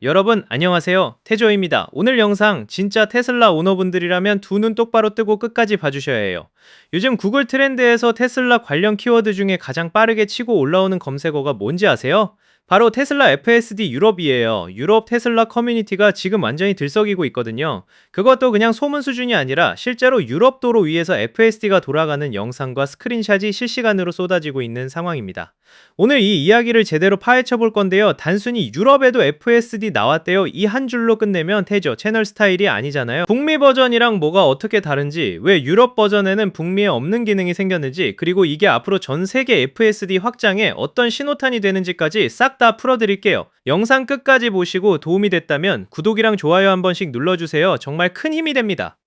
여러분 안녕하세요. 태조입니다. 오늘 영상 진짜 테슬라 오너분들이라면 두 눈 똑바로 뜨고 끝까지 봐주셔야 해요. 요즘 구글 트렌드에서 테슬라 관련 키워드 중에 가장 빠르게 치고 올라오는 검색어가 뭔지 아세요? 바로 테슬라 FSD 유럽이에요. 유럽 테슬라 커뮤니티가 지금 완전히 들썩이고 있거든요. 그것도 그냥 소문 수준이 아니라 실제로 유럽 도로 위에서 FSD가 돌아가는 영상과 스크린샷이 실시간으로 쏟아지고 있는 상황입니다. 오늘 이 이야기를 제대로 파헤쳐 볼 건데요. 단순히 유럽에도 FSD 나왔대요. 이 한 줄로 끝내면 태조 채널 스타일이 아니잖아요. 북미 버전이랑 뭐가 어떻게 다른지, 왜 유럽 버전에는 북미에 없는 기능이 생겼는지, 그리고 이게 앞으로 전 세계 FSD 확장에 어떤 신호탄이 되는지까지 싹 다 풀어드릴게요. 영상 끝까지 보시고 도움이 됐다면 구독이랑 좋아요 한 번씩 눌러주세요. 정말 큰 힘이 됩니다.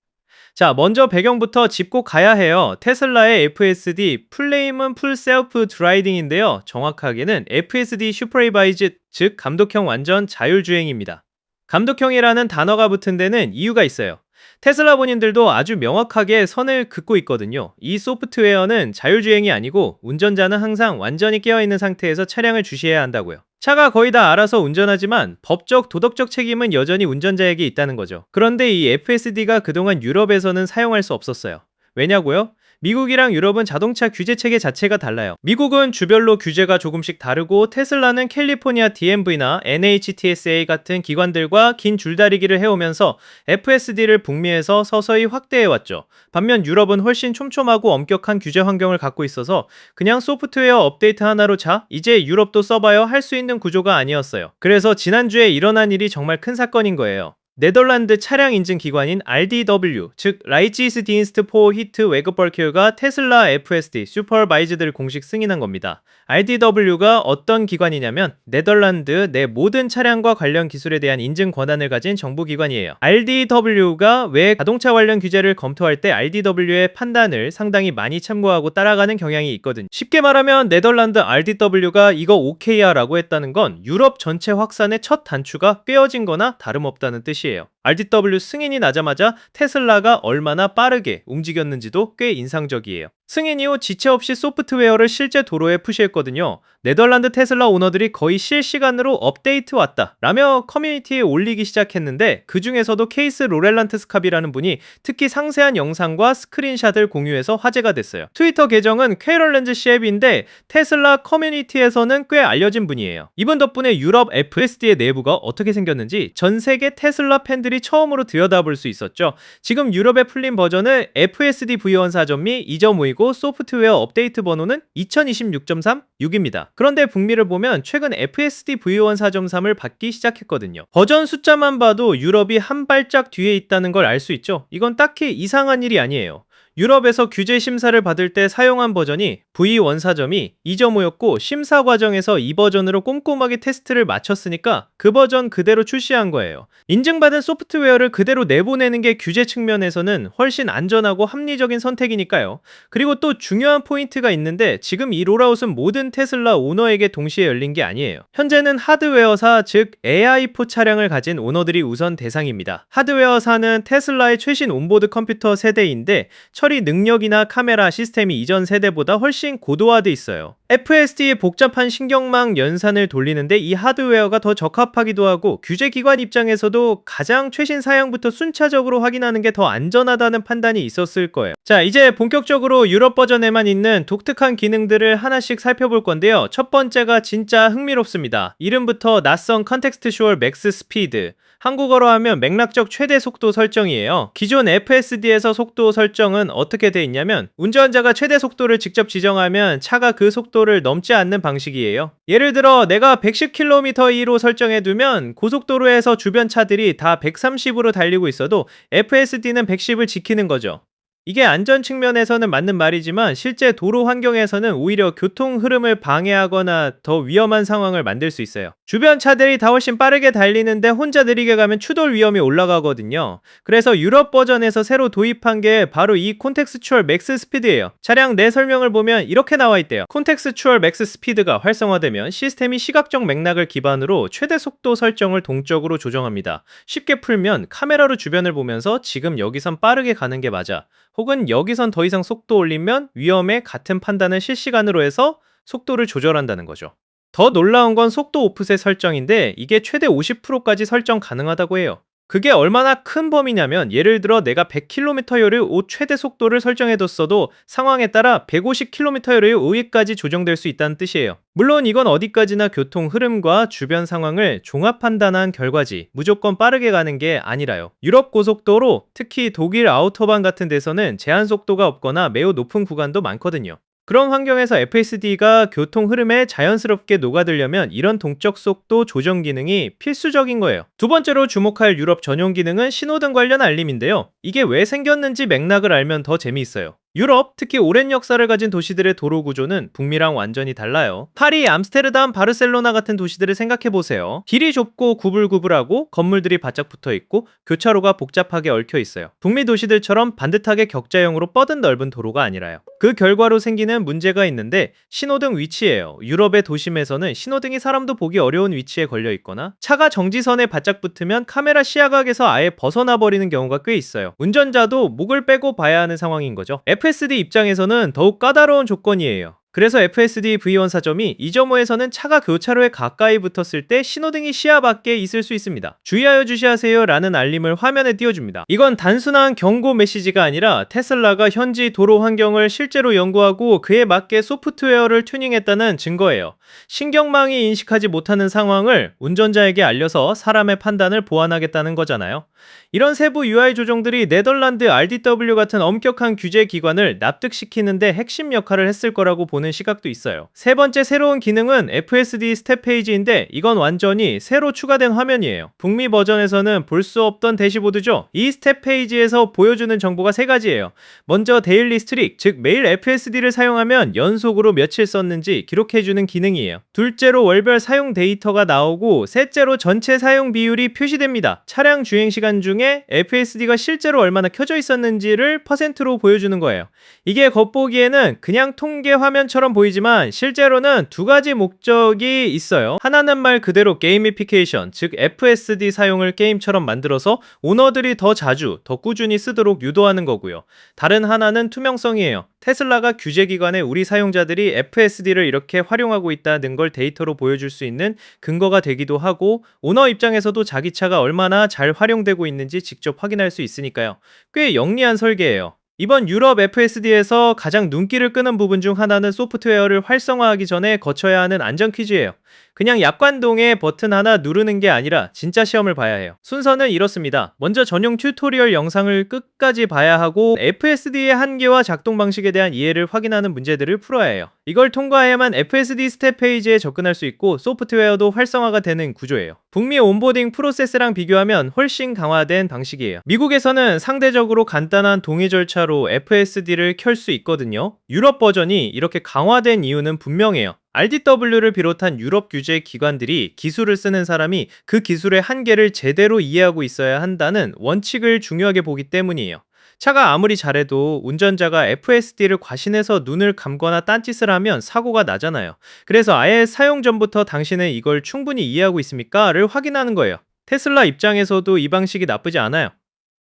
자, 먼저 배경부터 짚고 가야 해요. 테슬라의 FSD, 플레임은 풀 셀프 드라이빙인데요. 정확하게는 FSD 슈퍼레바이즈, 즉 감독형 완전 자율주행입니다. 감독형이라는 단어가 붙은 데는 이유가 있어요. 테슬라 본인들도 아주 명확하게 선을 긋고 있거든요. 이 소프트웨어는 자율주행이 아니고 운전자는 항상 완전히 깨어있는 상태에서 차량을 주시해야 한다고요. 차가 거의 다 알아서 운전하지만 법적, 도덕적 책임은 여전히 운전자에게 있다는 거죠. 그런데 이 FSD가 그동안 유럽에서는 사용할 수 없었어요. 왜냐고요? 미국이랑 유럽은 자동차 규제 체계 자체가 달라요. 미국은 주별로 규제가 조금씩 다르고 테슬라는 캘리포니아 DMV나 NHTSA 같은 기관들과 긴 줄다리기를 해오면서 FSD를 북미에서 서서히 확대해왔죠. 반면 유럽은 훨씬 촘촘하고 엄격한 규제 환경을 갖고 있어서 그냥 소프트웨어 업데이트 하나로 자, 이제 유럽도 써봐요 할 수 있는 구조가 아니었어요. 그래서 지난주에 일어난 일이 정말 큰 사건인 거예요. 네덜란드 차량 인증 기관인 RDW, 즉 라이치스디인스트 포 히트 웨그벌큐가 테슬라 FSD 슈퍼바이즈드를 공식 승인한 겁니다. RDW가 어떤 기관이냐면 네덜란드 내 모든 차량과 관련 기술에 대한 인증 권한을 가진 정부기관이에요. RDW가 왜 자동차 관련 규제를 검토할 때 RDW의 판단을 상당히 많이 참고하고 따라가는 경향이 있거든요. 쉽게 말하면 네덜란드 RDW가 이거 오케이야 라고 했다는 건 유럽 전체 확산의 첫 단추가 꿰어진 거나 다름없다는 뜻이에요. RDW 승인이 나자마자 테슬라가 얼마나 빠르게 움직였는지도 꽤 인상적이에요. 승인 이후 지체 없이 소프트웨어를 실제 도로에 푸시했거든요. 네덜란드 테슬라 오너들이 거의 실시간으로 업데이트 왔다 라며 커뮤니티에 올리기 시작했는데, 그 중에서도 케이스 로렐란트스캅이라는 분이 특히 상세한 영상과 스크린샷을 공유해서 화제가 됐어요. 트위터 계정은 캐럴렌즈 셰프인데 테슬라 커뮤니티에서는 꽤 알려진 분이에요. 이분 덕분에 유럽 FSD의 내부가 어떻게 생겼는지 전 세계 테슬라 팬들이 처음으로 들여다볼 수 있었죠. 지금 유럽에 풀린 버전은 FSD V1 및 2.5이고 소프트웨어 업데이트 번호는 2026.3.6입니다. 그런데 북미를 보면 최근 FSD V1 4.3을 받기 시작했거든요. 버전 숫자만 봐도 유럽이 한 발짝 뒤에 있다는 걸 알 수 있죠. 이건 딱히 이상한 일이 아니에요. 유럽에서 규제 심사를 받을 때 사용한 버전이 V1 4.2, 2.5였고 심사 과정에서 이 버전으로 꼼꼼하게 테스트를 마쳤으니까 그 버전 그대로 출시한 거예요. 인증받은 소프트웨어를 그대로 내보내는 게 규제 측면에서는 훨씬 안전하고 합리적인 선택이니까요. 그리고 또 중요한 포인트가 있는데, 지금 이 롤아웃은 모든 테슬라 오너에게 동시에 열린 게 아니에요. 현재는 하드웨어사, 즉 AI4 차량을 가진 오너들이 우선 대상입니다. 하드웨어사는 테슬라의 최신 온보드 컴퓨터 세대인데 처리 능력이나 카메라 시스템이 이전 세대보다 훨씬 고도화돼 있어요. FSD의 복잡한 신경망 연산을 돌리는데 이 하드웨어가 더 적합하기도 하고, 규제기관 입장에서도 가장 최신 사양부터 순차적으로 확인하는 게 더 안전하다는 판단이 있었을 거예요. 자, 이제 본격적으로 유럽 버전에만 있는 독특한 기능들을 하나씩 살펴볼 건데요. 첫 번째가 진짜 흥미롭습니다. 이름부터 낯선 컨텍스트 슈얼 맥스 스피드, 한국어로 하면 맥락적 최대 속도 설정이에요. 기존 FSD에서 속도 설정은 어떻게 돼 있냐면 운전자가 최대 속도를 직접 지정하면 차가 그 속도를 넘지 않는 방식이에요. 예를 들어 내가 110km/h로 설정해두면 고속도로에서 주변 차들이 다 130으로 달리고 있어도 FSD는 110을 지키는 거죠. 이게 안전 측면에서는 맞는 말이지만 실제 도로 환경에서는 오히려 교통 흐름을 방해하거나 더 위험한 상황을 만들 수 있어요. 주변 차들이 다 훨씬 빠르게 달리는데 혼자 느리게 가면 추돌 위험이 올라가거든요. 그래서 유럽 버전에서 새로 도입한 게 바로 이 콘텍스추얼 맥스 스피드예요. 차량 내 설명을 보면 이렇게 나와 있대요. 콘텍스추얼 맥스 스피드가 활성화되면 시스템이 시각적 맥락을 기반으로 최대 속도 설정을 동적으로 조정합니다. 쉽게 풀면 카메라로 주변을 보면서 지금 여기선 빠르게 가는 게 맞아, 혹은 여기선 더 이상 속도 올리면 위험해 같은 판단을 실시간으로 해서 속도를 조절한다는 거죠. 더 놀라운 건 속도 오프셋 설정인데 이게 최대 50%까지 설정 가능하다고 해요. 그게 얼마나 큰 범위냐면 예를 들어 내가 100km/h의 최대 속도를 설정해뒀어도 상황에 따라 150km/h의 우회까지 조정될 수 있다는 뜻이에요. 물론 이건 어디까지나 교통 흐름과 주변 상황을 종합 판단한 결과지 무조건 빠르게 가는 게 아니라요. 유럽 고속도로, 특히 독일 아우토반 같은 데서는 제한 속도가 없거나 매우 높은 구간도 많거든요. 그런 환경에서 FSD가 교통 흐름에 자연스럽게 녹아들려면 이런 동적 속도 조정 기능이 필수적인 거예요. 두 번째로 주목할 유럽 전용 기능은 신호등 관련 알림인데요. 이게 왜 생겼는지 맥락을 알면 더 재미있어요. 유럽, 특히 오랜 역사를 가진 도시들의 도로 구조는 북미랑 완전히 달라요. 파리, 암스테르담, 바르셀로나 같은 도시들을 생각해보세요. 길이 좁고 구불구불하고 건물들이 바짝 붙어있고 교차로가 복잡하게 얽혀있어요. 북미 도시들처럼 반듯하게 격자형으로 뻗은 넓은 도로가 아니라요. 그 결과로 생기는 문제가 있는데 신호등 위치예요. 유럽의 도심에서는 신호등이 사람도 보기 어려운 위치에 걸려있거나 차가 정지선에 바짝 붙으면 카메라 시야각에서 아예 벗어나 버리는 경우가 꽤 있어요. 운전자도 목을 빼고 봐야 하는 상황인 거죠. FSD 입장에서는 더욱 까다로운 조건이에요. 그래서 FSD V1 4.2 2.5에서는 차가 교차로에 가까이 붙었을 때 신호등이 시야 밖에 있을 수 있습니다. 주의하여 주시하세요 라는 알림을 화면에 띄워줍니다. 이건 단순한 경고 메시지가 아니라 테슬라가 현지 도로 환경을 실제로 연구하고 그에 맞게 소프트웨어를 튜닝했다는 증거예요. 신경망이 인식하지 못하는 상황을 운전자에게 알려서 사람의 판단을 보완하겠다는 거잖아요. 이런 세부 UI 조정들이 네덜란드 RDW 같은 엄격한 규제 기관을 납득시키는데 핵심 역할을 했을 거라고 보는 시각도 있어요. 세 번째 새로운 기능은 FSD 스텝 페이지인데 이건 완전히 새로 추가된 화면이에요. 북미 버전에서는 볼 수 없던 대시보드죠. 이 스텝 페이지에서 보여주는 정보가 세 가지예요. 먼저 데일리 스트릭, 즉 매일 FSD를 사용하면 연속으로 며칠 썼는지 기록해주는 기능이에요. 둘째로 월별 사용 데이터가 나오고 셋째로 전체 사용 비율이 표시됩니다. 차량 주행 시간 중에 FSD가 실제로 얼마나 켜져 있었는지를 퍼센트로 보여주는 거예요. 이게 겉보기에는 그냥 통계 화면처럼 보이지만 실제로는 두 가지 목적이 있어요. 하나는 말 그대로 게이미피케이션, 즉 FSD 사용을 게임처럼 만들어서 오너들이 더 자주, 더 꾸준히 쓰도록 유도하는 거고요. 다른 하나는 투명성이에요. 테슬라가 규제기관에 우리 사용자들이 FSD를 이렇게 활용하고 있다는 걸 데이터로 보여줄 수 있는 근거가 되기도 하고 오너 입장에서도 자기 차가 얼마나 잘 활용되고 있는지 직접 확인할 수 있으니까요. 꽤 영리한 설계예요. 이번 유럽 FSD에서 가장 눈길을 끄는 부분 중 하나는 소프트웨어를 활성화하기 전에 거쳐야 하는 안전 퀴즈예요. 그냥 약관동에 버튼 하나 누르는 게 아니라 진짜 시험을 봐야 해요. 순서는 이렇습니다. 먼저 전용 튜토리얼 영상을 끝까지 봐야 하고 FSD의 한계와 작동 방식에 대한 이해를 확인하는 문제들을 풀어야 해요. 이걸 통과해야만 FSD 스텝 페이지에 접근할 수 있고 소프트웨어도 활성화가 되는 구조예요. 북미 온보딩 프로세스랑 비교하면 훨씬 강화된 방식이에요. 미국에서는 상대적으로 간단한 동의 절차로 FSD를 켤 수 있거든요. 유럽 버전이 이렇게 강화된 이유는 분명해요. RDW를 비롯한 유럽 규제 기관들이 기술을 쓰는 사람이 그 기술의 한계를 제대로 이해하고 있어야 한다는 원칙을 중요하게 보기 때문이에요. 차가 아무리 잘해도 운전자가 FSD를 과신해서 눈을 감거나 딴짓을 하면 사고가 나잖아요. 그래서 아예 사용 전부터 당신은 이걸 충분히 이해하고 있습니까? 를 확인하는 거예요. 테슬라 입장에서도 이 방식이 나쁘지 않아요.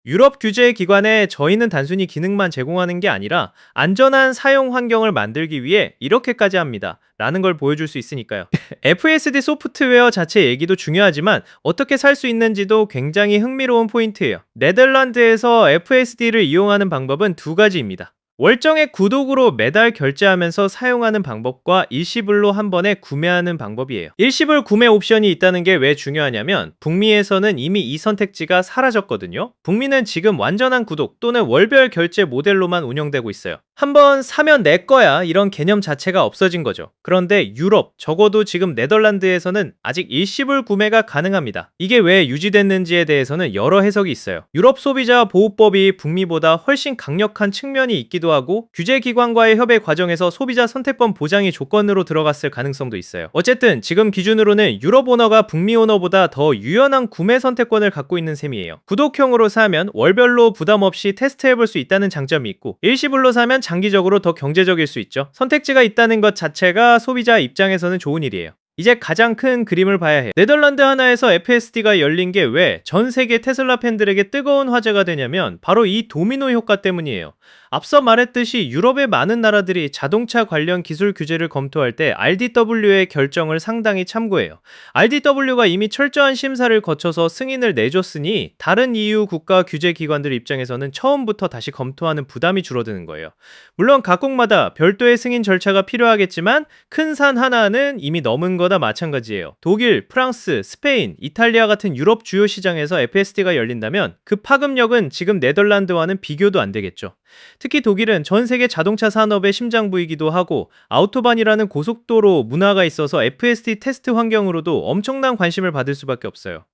유럽 규제 기관에 저희는 단순히 기능만 제공하는 게 아니라 안전한 사용 환경을 만들기 위해 이렇게까지 합니다. 라는 걸 보여줄 수 있으니까요. FSD 소프트웨어 자체 얘기도 중요하지만 어떻게 살 수 있는지도 굉장히 흥미로운 포인트예요. 네덜란드에서 FSD를 이용하는 방법은 두 가지입니다. 월정액 구독으로 매달 결제하면서 사용하는 방법과 일시불로 한 번에 구매하는 방법이에요. 일시불 구매 옵션이 있다는 게 왜 중요하냐면 북미에서는 이미 이 선택지가 사라졌거든요. 북미는 지금 완전한 구독 또는 월별 결제 모델로만 운영되고 있어요. 한번 사면 내 거야 이런 개념 자체가 없어진 거죠. 그런데 유럽, 적어도 지금 네덜란드에서는 아직 일시불 구매가 가능합니다. 이게 왜 유지됐는지에 대해서는 여러 해석이 있어요. 유럽 소비자 보호법이 북미보다 훨씬 강력한 측면이 있기도 하고 규제기관과의 협의 과정에서 소비자 선택권 보장이 조건으로 들어갔을 가능성도 있어요. 어쨌든 지금 기준으로는 유럽 오너가 북미 오너보다 더 유연한 구매 선택권을 갖고 있는 셈이에요. 구독형으로 사면 월별로 부담 없이 테스트해볼 수 있다는 장점이 있고 일시불로 사면 장기적으로 더 경제적일 수 있죠. 선택지가 있다는 것 자체가 소비자 입장에서는 좋은 일이에요. 이제 가장 큰 그림을 봐야 해요. 네덜란드 하나에서 FSD가 열린 게 왜 전 세계 테슬라 팬들에게 뜨거운 화제가 되냐면 바로 이 도미노 효과 때문이에요. 앞서 말했듯이 유럽의 많은 나라들이 자동차 관련 기술 규제를 검토할 때 RDW의 결정을 상당히 참고해요. RDW가 이미 철저한 심사를 거쳐서 승인을 내줬으니 다른 EU 국가 규제 기관들 입장에서는 처음부터 다시 검토하는 부담이 줄어드는 거예요. 물론 각국마다 별도의 승인 절차가 필요하겠지만 큰 산 하나는 이미 넘은 거나 마찬가지예요. 독일, 프랑스, 스페인, 이탈리아 같은 유럽 주요 시장에서 FSD가 열린다면 그 파급력은 지금 네덜란드와는 비교도 안 되겠죠. 특히 독일은 전 세계 자동차 산업의 심장부이기도 하고 아우토반이라는 고속도로 문화가 있어서 FSD 테스트 환경으로도 엄청난 관심을 받을 수밖에 없어요.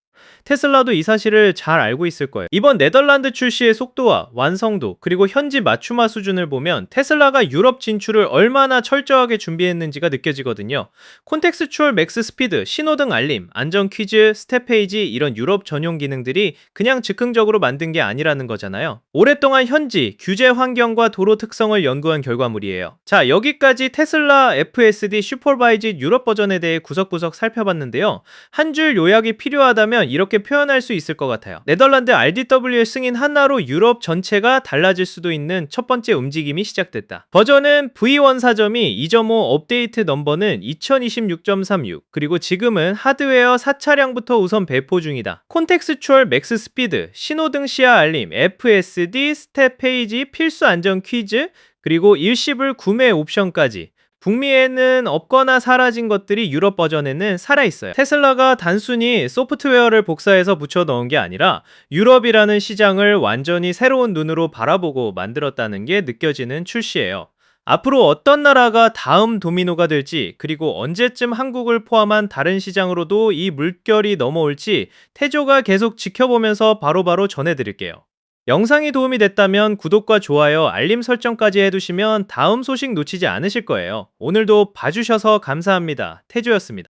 테슬라도 이 사실을 잘 알고 있을 거예요. 이번 네덜란드 출시의 속도와 완성도 그리고 현지 맞춤화 수준을 보면 테슬라가 유럽 진출을 얼마나 철저하게 준비했는지가 느껴지거든요. 콘텍스추얼 맥스 스피드, 신호등 알림, 안전 퀴즈, 스텝 페이지 이런 유럽 전용 기능들이 그냥 즉흥적으로 만든 게 아니라는 거잖아요. 오랫동안 현지 규제 환경과 도로 특성을 연구한 결과물이에요. 자, 여기까지 테슬라 FSD 슈퍼바이즈 유럽 버전에 대해 구석구석 살펴봤는데요. 한 줄 요약이 필요하다면 이렇게 표현할 수 있을 것 같아요. 네덜란드 RDW 승인 하나로 유럽 전체가 달라질 수도 있는 첫 번째 움직임이 시작됐다. 버전은 V1.4.2 2.5 업데이트 넘버는 2026.36 그리고 지금은 하드웨어 4차량부터 우선 배포 중이다. 콘텍스추얼 맥스 스피드, 신호등 시야 알림, FSD, 스텝 페이지, 필수 안전 퀴즈, 그리고 일시불 구매 옵션까지 북미에는 없거나 사라진 것들이 유럽 버전에는 살아있어요. 테슬라가 단순히 소프트웨어를 복사해서 붙여 넣은 게 아니라 유럽이라는 시장을 완전히 새로운 눈으로 바라보고 만들었다는 게 느껴지는 출시예요. 앞으로 어떤 나라가 다음 도미노가 될지 그리고 언제쯤 한국을 포함한 다른 시장으로도 이 물결이 넘어올지 태조가 계속 지켜보면서 바로바로 전해드릴게요. 영상이 도움이 됐다면 구독과 좋아요, 알림 설정까지 해두시면 다음 소식 놓치지 않으실 거예요. 오늘도 봐주셔서 감사합니다. 태조였습니다.